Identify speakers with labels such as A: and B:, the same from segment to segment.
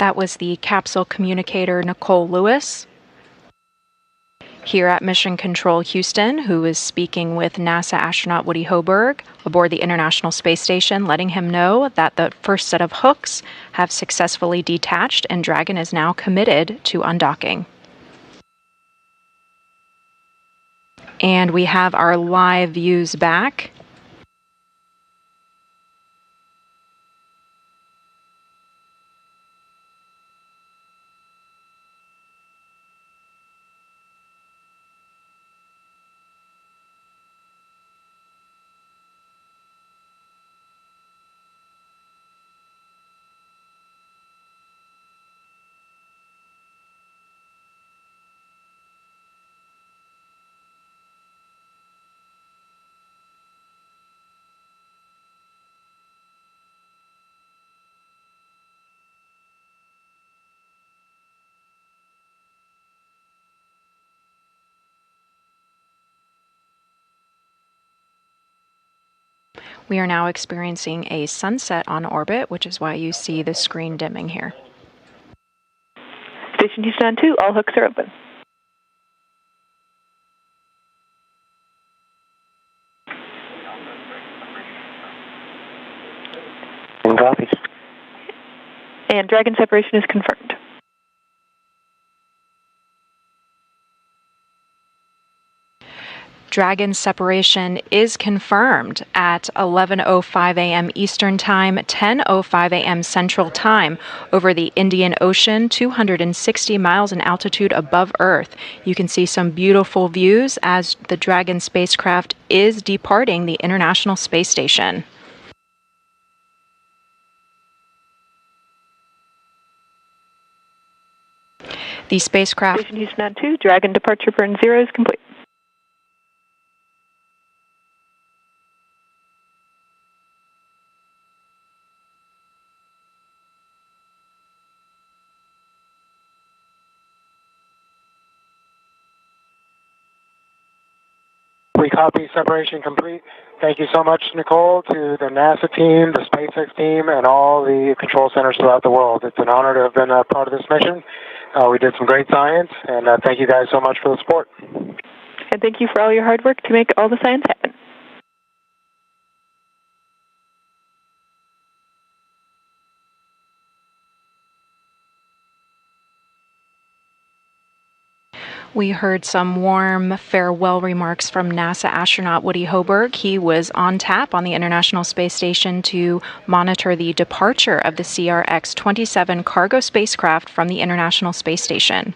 A: That was the capsule communicator Nicole Lewis here at Mission Control Houston, who is speaking with NASA astronaut Woody Hoburg aboard the International Space Station, letting him know that the first set of hooks have successfully detached and Dragon is now committed to undocking. And we have our live views back. We are now experiencing a sunset on orbit, which is why you see the screen dimming here.
B: Station Houston 2, all hooks are open.
C: Copy.
B: And Dragon separation is confirmed.
A: Dragon separation is confirmed at 11:05 a.m. Eastern Time, 10:05 a.m. Central Time over the Indian Ocean, 260 miles in altitude above Earth. You can see some beautiful views as the Dragon spacecraft is departing the International Space Station. The spacecraft...
B: Station Houston 2, Dragon departure burn 0 is complete.
C: We copy, separation complete. Thank you so much, Nicole, to the NASA team, the SpaceX team, and all the control centers throughout the world. It's an honor to have been a part of this mission. We did some great science, and thank you guys so much for the support.
B: And thank you for all your hard work to make all the science happen.
A: We heard some warm farewell remarks from NASA astronaut Woody Hoburg. He was on tap on the International Space Station to monitor the departure of the CRS-27 Cargo spacecraft from the International Space Station.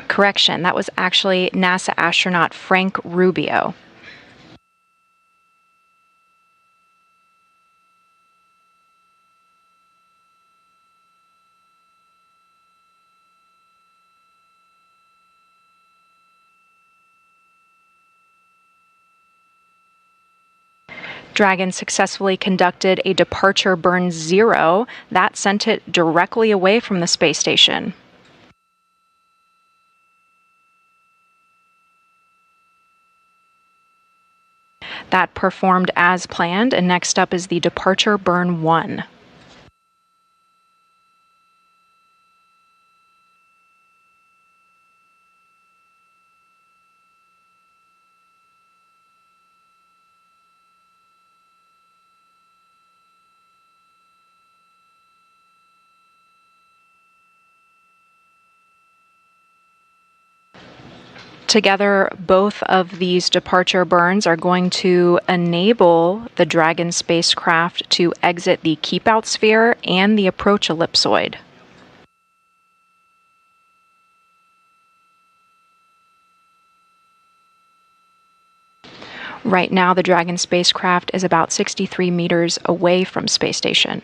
A: Correction, that was actually NASA astronaut Frank Rubio. Dragon successfully conducted a departure burn 0 that sent it directly away from the space station. That performed as planned, and next up is the departure burn 1. Together, both of these departure burns are going to enable the Dragon spacecraft to exit the keep-out sphere and the approach ellipsoid. Right now, the Dragon spacecraft is about 63 meters away from space station.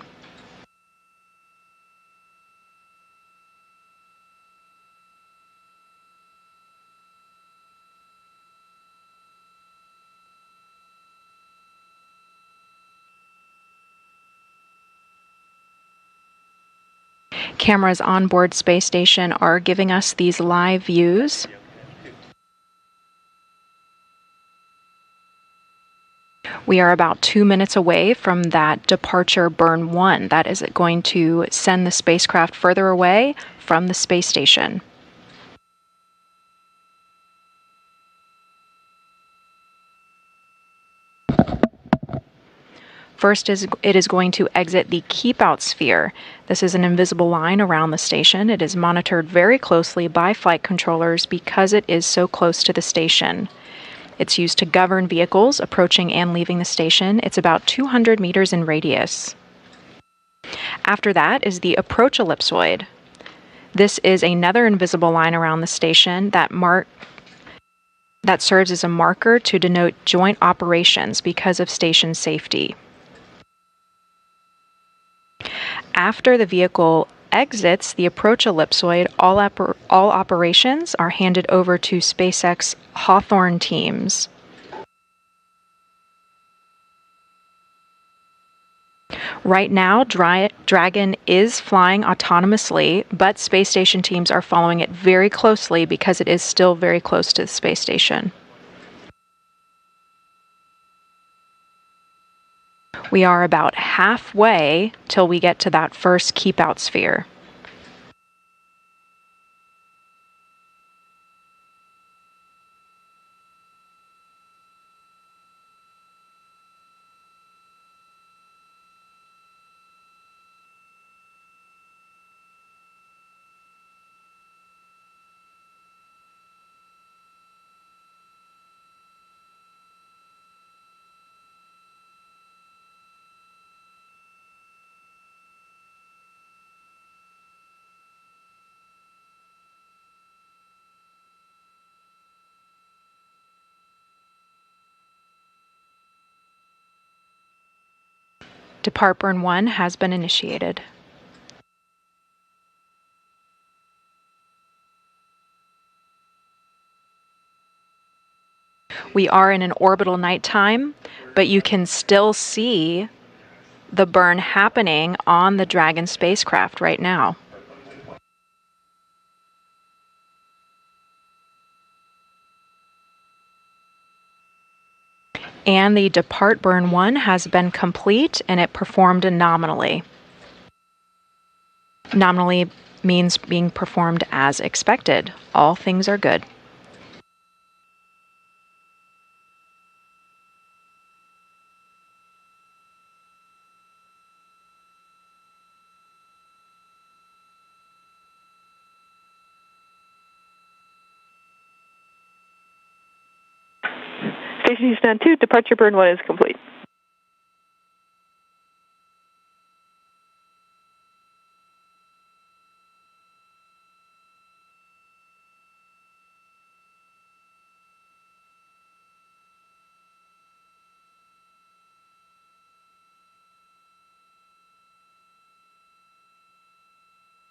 A: Cameras on board space station are giving us these live views. We are about 2 minutes away from that departure burn 1. That is going to send the spacecraft further away from the space station. First, it is going to exit the keep out sphere. This is an invisible line around the station. It is monitored very closely by flight controllers because it is so close to the station. It's used to govern vehicles approaching and leaving the station. It's about 200 meters in radius. After that is the approach ellipsoid. This is another invisible line around the station that serves as a marker to denote joint operations because of station safety. After the vehicle exits the approach ellipsoid, all operations are handed over to SpaceX Hawthorne teams. Right now, Dragon is flying autonomously, but space station teams are following it very closely because it is still very close to the space station. We are about halfway till we get to that first keep out sphere. Depart burn 1 has been initiated. We are in an orbital nighttime, but you can still see the burn happening on the Dragon spacecraft right now. And the depart burn 1 has been complete and it performed nominally. Nominally means being performed as expected. All things are good.
B: Station Houston 2, departure burn 1 is complete.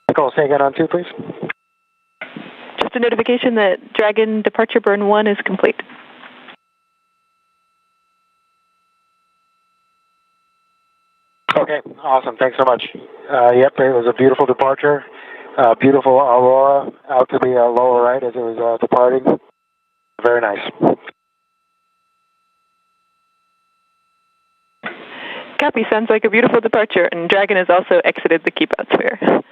C: Nicole, say again on 2, please.
B: Just a notification that Dragon departure burn 1 is complete.
C: Okay, awesome. Thanks so much. Yep, it was a beautiful departure. Beautiful aurora out to the lower right as it was departing. Very nice.
B: Copy, sounds like a beautiful departure, and Dragon has also exited the keep out sphere.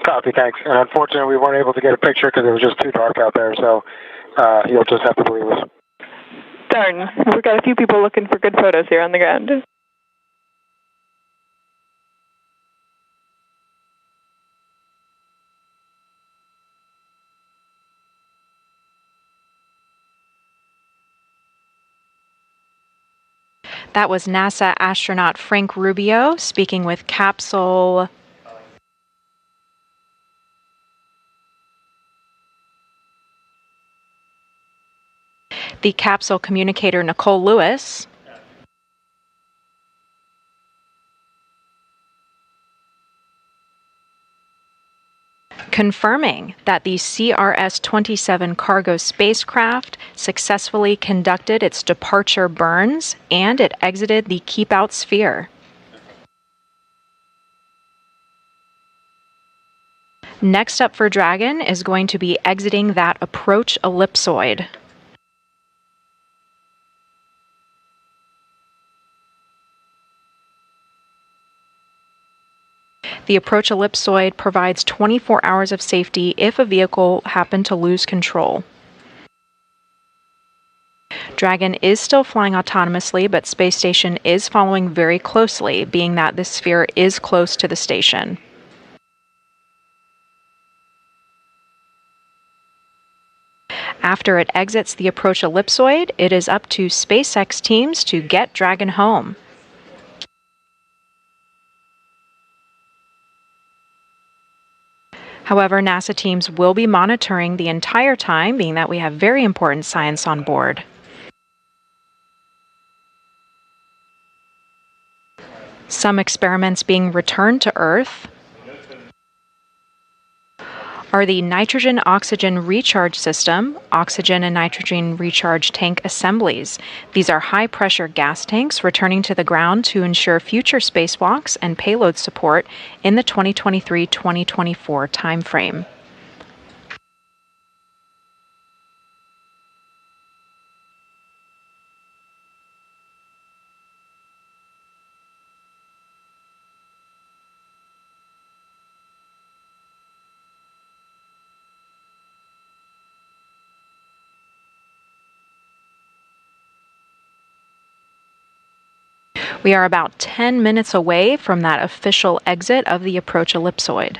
C: Copy, thanks. And unfortunately, we weren't able to get a picture because it was just too dark out there, so you'll just have to believe us.
B: Darn, we've got a few people looking for good photos here on the ground.
A: That was NASA astronaut Frank Rubio speaking with capsule the capsule communicator Nicole Lewis. Confirming that the CRS-27 Cargo spacecraft successfully conducted its departure burns and it exited the keep out sphere. Next up for Dragon is going to be exiting that approach ellipsoid. The approach ellipsoid provides 24 hours of safety if a vehicle happened to lose control. Dragon is still flying autonomously, but space station is following very closely, being that the sphere is close to the station. After it exits the approach ellipsoid, it is up to SpaceX teams to get Dragon home. However, NASA teams will be monitoring the entire time, being that we have very important science on board. Some experiments being returned to Earth are the nitrogen-oxygen recharge system, oxygen and nitrogen recharge tank assemblies. These are high-pressure gas tanks returning to the ground to ensure future spacewalks and payload support in the 2023-2024 timeframe. We are about 10 minutes away from that official exit of the approach ellipsoid.